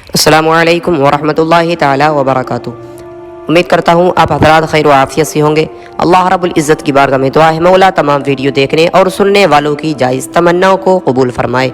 अस्सलामु अलैकुम वरहमतुल्लाहि ताला वबरकातुहू। उम्मीद करता हूँ आप हज़रात खैर व आफियत से होंगे। अल्लाह रब्बुल इज़्ज़त की बारगाह में दुआ है मौला तमाम वीडियो देखने और सुनने वालों की जायज़ तमन्नाओं को कबूल फरमाए।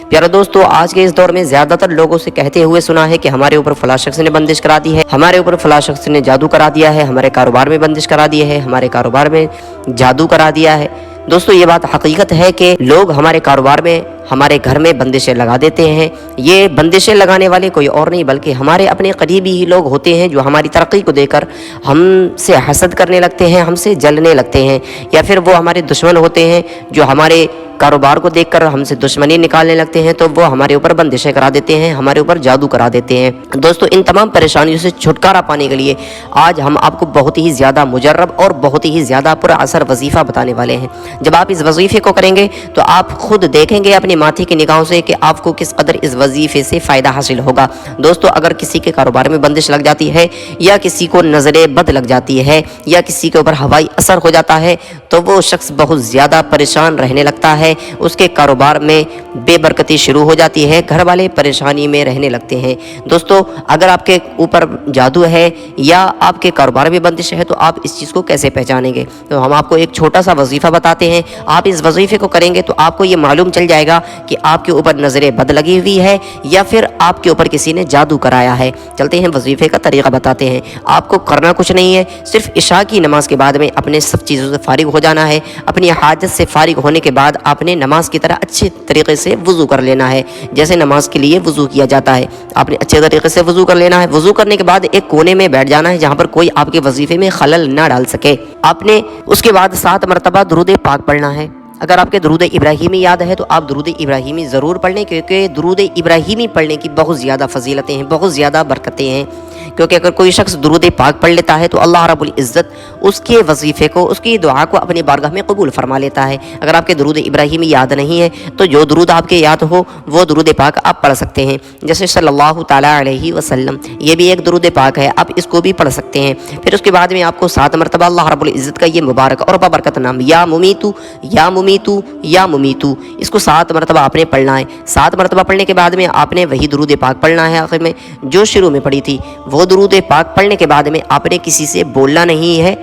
प्यारे दोस्तों, आज के इस दौर में ज़्यादातर लोगों से कहते हुए सुना है कि हमारे ऊपर फलां शख्स ने बंदिश करा दी है, हमारे ऊपर फलां शख्स ने जादू करा दिया है, हमारे कारोबार में बंदिश करा दी है, हमारे कारोबार में जादू करा दिया है। दोस्तों, ये बात हकीकत है कि लोग हमारे कारोबार में, हमारे घर में बंदिशें लगा देते हैं। ये बंदिशें लगाने वाले कोई और नहीं बल्कि हमारे अपने करीबी ही लोग होते हैं, जो हमारी तरक्की को देखकर हमसे हसद करने लगते हैं, हमसे जलने लगते हैं, या फिर वो हमारे दुश्मन होते हैं जो हमारे कारोबार को देखकर हमसे दुश्मनी निकालने लगते हैं, तो वो हमारे ऊपर बंदिशें करा देते हैं, हमारे ऊपर जादू करा देते हैं। दोस्तों, इन तमाम परेशानियों से छुटकारा पाने के लिए आज हम आपको बहुत ही ज़्यादा मुजर्रब और बहुत ही ज़्यादा पुरा असर वजीफ़ा बताने वाले हैं। जब आप इस वजीफ़े को करेंगे तो आप खुद देखेंगे अपने माथे की निगाहों से कि आपको किस कदर इस वजीफ़े से फ़ायदा हासिल होगा। दोस्तों, अगर किसी के कारोबार में बंदिश लग जाती है, या किसी को नज़र बद लग जाती है, या किसी के ऊपर हवाई असर हो जाता है, तो वो शख्स बहुत ज़्यादा परेशान रहने लगता है, उसके कारोबार में बेबरकती शुरू हो जाती है, घर वाले परेशानी में रहने लगते हैं। दोस्तों, अगर आपके ऊपर जादू है या आपके कारोबार में बंदिश है, तो आप इस चीज़ को कैसे पहचानेंगे? तो हम आपको एक छोटा सा वजीफ़ा बताते हैं। आप इस वजीफ़े को करेंगे तो आपको ये मालूम चल जाएगा कि आपके ऊपर नज़र बद लगी हुई है या फिर आपके ऊपर किसी ने जादू कराया है। चलते हैं वजीफ़े का तरीक़ा बताते हैं। आपको करना कुछ नहीं है, सिर्फ इशा की नमाज के बाद में अपने सब चीज़ों से फारिग हो जाना है। अपनी हाजत से फारिग होने के बाद आपने नमाज की तरह अच्छे तरीके से वज़ू कर लेना है, जैसे नमाज के लिए वज़ू किया जाता है। आपने अच्छे तरीके से वज़ू कर लेना है। वज़ू करने के बाद एक कोने में बैठ जाना है जहाँ पर कोई आपके वजीफ़े में खलल ना डाल सके। आपने उसके बाद 7 मरतबा दुरूद पाक पढ़ना है। अगर आपके दुरूद इब्राहीमी याद है तो आप दुरूद इब्राहीमी ज़रूर पढ़ लें, क्योंकि दुरूद इब्राहीमी पढ़ने की बहुत ज़्यादा फजीलतें हैं, बहुत ज़्यादा बरकतें हैं। क्योंकि अगर कोई शख्स दुरूद पाक पढ़ लेता है तो अल्लाह रब्बुल इज़्ज़त उसके वजीफ़े को, उसकी दुआ को अपनी बारगाह में कबूल फरमा लेता है। अगर आपके दुरूद इब्राहीमी याद नहीं है तो जो दुरूद आपके याद हो वो दुरूद पाक आप पढ़ सकते हैं, जैसे सल्लल्लाहु ताला अलैहि वसल्लम, ये भी एक दुरूद पाक है, आप इसको भी पढ़ सकते हैं। फिर उसके बाद में आपको 7 मरतबा अल्लाह रब्बुल इज़्ज़त का ये मुबारक और बाबरकत नाम या मुमीतू या मुमीतू या मुमीतू, इसको 7 मरतबा आपने पढ़ना है। 7 मरतबा पढ़ने के बाद में आपने वही दुरूद पाक पढ़ना है आखिर में जो शुरू में पढ़ी थी। वो दुरूद पाक पढ़ने के बाद में आपने किसी से बोलना नहीं है,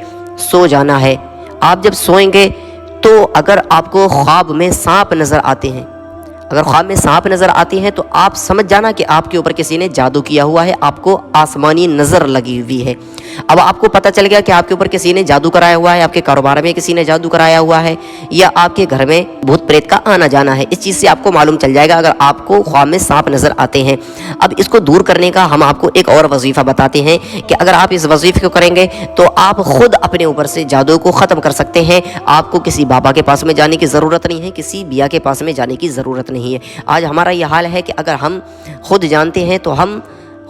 सो जाना है। आप जब सोएंगे तो अगर आपको ख्वाब में सांप नज़र आते हैं, अगर ख्वाब में सांप नज़र आती हैं तो आप समझ जाना कि आपके ऊपर किसी ने जादू किया हुआ है, आपको आसमानी नज़र लगी हुई है। अब आपको पता चल गया कि आपके ऊपर किसी ने जादू कराया हुआ है, आपके कारोबार में किसी ने जादू कराया हुआ है, या आपके घर में भूत प्रेत का आना जाना है। इस चीज़ से आपको मालूम चल जाएगा अगर आपको ख्वाब में सांप नज़र आते हैं। अब इसको दूर करने का हम आपको एक और वजीफ़ा बताते हैं कि अगर आप इस वजीफ़े को करेंगे तो आप खुद अपने ऊपर से जादू को ख़त्म कर सकते हैं। आपको किसी बाबा के पास में जाने की ज़रूरत नहीं है, किसी बिया के पास में जाने की ज़रूरत नहीं है। आज हमारा ये हाल है कि अगर हम खुद जानते हैं तो हम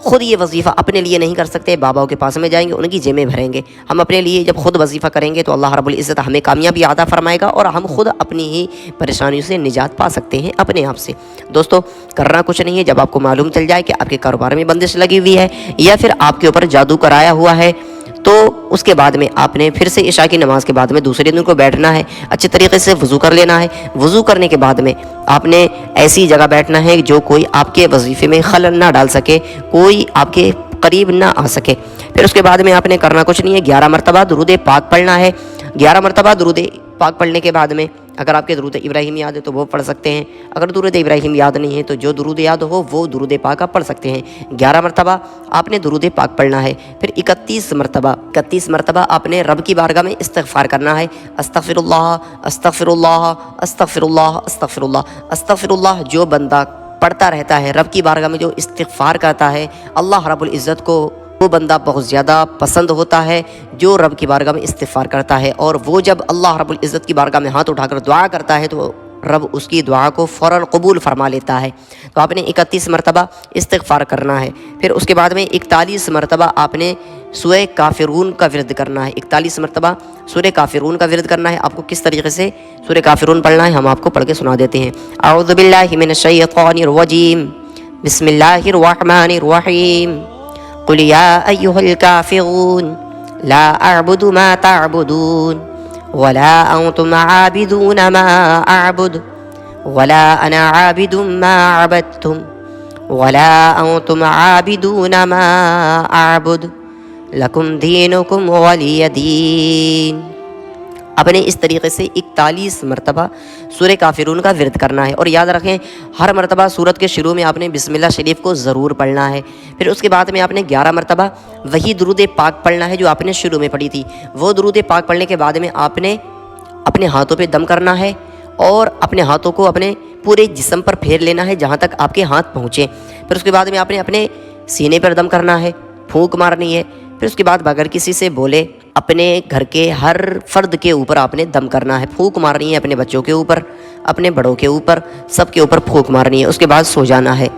खुद ये वजीफ़ा अपने लिए नहीं कर सकते, बाबाओं के पास में जाएंगे, उनकी जेबें भरेंगे। हम अपने लिए जब खुद वजीफ़ा करेंगे तो अल्लाह रब्बुल इज़्ज़त हमें कामयाबी अता फरमाएगा और हम खुद अपनी ही परेशानियों से निजात पा सकते हैं अपने आप से। दोस्तों, करना कुछ नहीं है। जब आपको मालूम चल जाए कि आपके कारोबार में बंदिश लगी हुई है या फिर आपके ऊपर जादू कराया हुआ है, तो उसके बाद में आपने फिर से इशा की नमाज के बाद में दूसरे दिन को बैठना है, अच्छे तरीके से वज़ू कर लेना है। वज़ू करने के बाद में आपने ऐसी जगह बैठना है जो कोई आपके वजीफ़े में खलल ना डाल सके, कोई आपके करीब ना आ सके। फिर उसके बाद में आपने करना कुछ नहीं है, 11 मरतबा दुरूद पाक पढ़ना है। 11 मरतबा दुरूद पाक पढ़ने के बाद में अगर आपके दुरूद इब्राहीम याद है तो वो पढ़ सकते हैं। अगर दुरूद इब्राहीम याद नहीं है तो जो दुरूद याद हो वो दुरूद पाक आप पढ़ सकते हैं। 11 मरतबा आपने दुरूद पाक पढ़ना है। फिर 31 मरतबा आपने रब की बारगाह में इस्तिग़फ़ार करना है। अस्तग़फ़िरुल्लाह अस्तग़फ़िरुल्लाह अस्तग़फ़िरुल्लाह अस्तग़फ़िरुल्लाह अस्तग़फ़िरुल्लाह। जो बंदा पढ़ता रहता है, रब की बारगाह में जो इस्तिग़फ़ार करता है, अल्लाह रब्बुल इज़्ज़त को वो बंदा बहुत ज़्यादा पसंद होता है जो रब की बारगाह में इस्तिग़फ़ार करता है। और वो जब अल्लाह रब्बुल इज़्ज़त की बारगाह में हाथ उठाकर दुआ करता है तो रब उसकी दुआ को फ़ौरन कबूल फरमा लेता है। तो आपने 31 मरतबा इस्तिग़फ़ार करना है। फिर उसके बाद में 41 मरतबा आपने सूरह काफ़िरून का विर्द करना है। 41 मरतबा सूरह काफ़िरून का विर्द करना है। आपको किस तरीके से सूरह काफ़िरून पढ़ना है हम आपको पढ़ के सुना देते हैं। अऊज़ु बिल्लाहि मिनश शैतानिर रजीम, बिस्मिल्लाहिर रहमानिर रहीम, कुल या अय्युहल काफ़िरून ला अअबुदु मा तअबुदून वला अंतुम आबिदून मा अअबुद वला अना आबिदुम मा अबदतुम वला अंतुम आबिदून मा अअबुद लकुम दीनुकुम वलिय दीन। आपने इस तरीके से 41 मरतबा सूरह काफिरून का विर्द करना है। और याद रखें, हर मरतबा सूरत के शुरू में आपने बिस्मिल्लाह शरीफ को ज़रूर पढ़ना है। फिर उसके बाद में आपने 11 मरतबा वही दुरूद पाक पढ़ना है जो आपने शुरू में पढ़ी थी। वो दुरूद पाक पढ़ने के बाद में आपने अपने हाथों पे दम करना है और अपने हाथों को अपने पूरे जिस्म पर फेर लेना है जहाँ तक आपके हाथ पहुँचे। फिर उसके बाद में आपने अपने सीने पर दम करना है, फूंक मारनी है। फिर उसके बाद बगैर किसी से बोले अपने घर के हर फर्द के ऊपर आपने दम करना है, फूंक मारनी है। अपने बच्चों के ऊपर, अपने बड़ों के ऊपर, सब के ऊपर फूंक मारनी है। उसके बाद सो जाना है।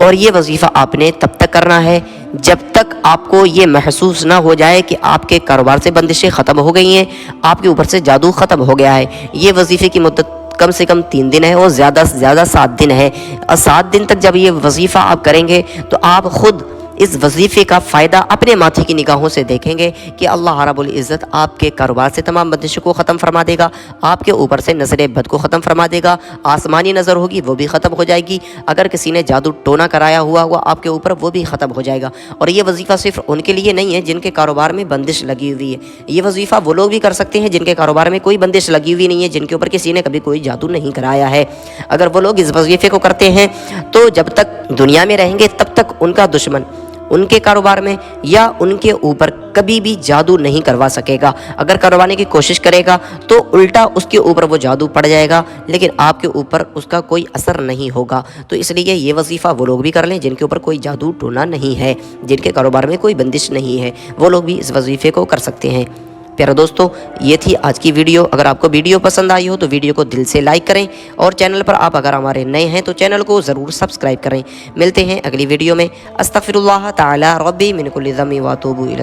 और ये वजीफ़ा आपने तब तक करना है जब तक आपको ये महसूस ना हो जाए कि आपके कारोबार से बंदिशें ख़त्म हो गई हैं, आपके ऊपर से जादू ख़त्म हो गया है। ये वजीफ़े की मुद्दत कम से कम 3 दिन है और ज़्यादा से ज़्यादा 7 दिन है। और 7 दिन तक जब ये वजीफ़ा आप करेंगे तो आप ख़ुद इस वजीफ़े का फ़ायदा अपने माथे की निगाहों से देखेंगे कि अल्लाह रब्बुल इज़्ज़त आपके कारोबार से तमाम बंदिशों को ख़त्म फरमा देगा, आपके ऊपर से नज़र बद को ख़त्म फरमा देगा। आसमानी नज़र होगी वो भी ख़त्म हो जाएगी। अगर किसी ने जादू टोना कराया हुआ आपके ऊपर वो भी ख़त्म हो जाएगा। और ये वजीफ़ा सिर्फ उनके लिए नहीं है जिनके कारोबार में बंदिश लगी हुई है। ये वजीफ़ा वो लोग भी कर सकते हैं जिनके कारोबार में कोई बंदिश लगी हुई नहीं है, जिनके ऊपर किसी ने कभी कोई जादू नहीं कराया है। अगर वो लोग इस वजीफ़े को करते हैं तो जब तक दुनिया में रहेंगे तब तक उनका दुश्मन उनके कारोबार में या उनके ऊपर कभी भी जादू नहीं करवा सकेगा। अगर करवाने की कोशिश करेगा तो उल्टा उसके ऊपर वो जादू पड़ जाएगा, लेकिन आपके ऊपर उसका कोई असर नहीं होगा। तो इसलिए ये वजीफ़ा वो लोग भी कर लें जिनके ऊपर कोई जादू टोना नहीं है, जिनके कारोबार में कोई बंदिश नहीं है, वो लोग भी इस वजीफ़े को कर सकते हैं। प्यारे दोस्तों, ये थी आज की वीडियो। अगर आपको वीडियो पसंद आई हो तो वीडियो को दिल से लाइक करें और चैनल पर आप अगर हमारे नए हैं तो चैनल को ज़रूर सब्सक्राइब करें। मिलते हैं अगली वीडियो में। अस्तगफिरुल्लाह ताला रब्बी मिन कुल्लि ज़म्बि व अतूबु इलैह।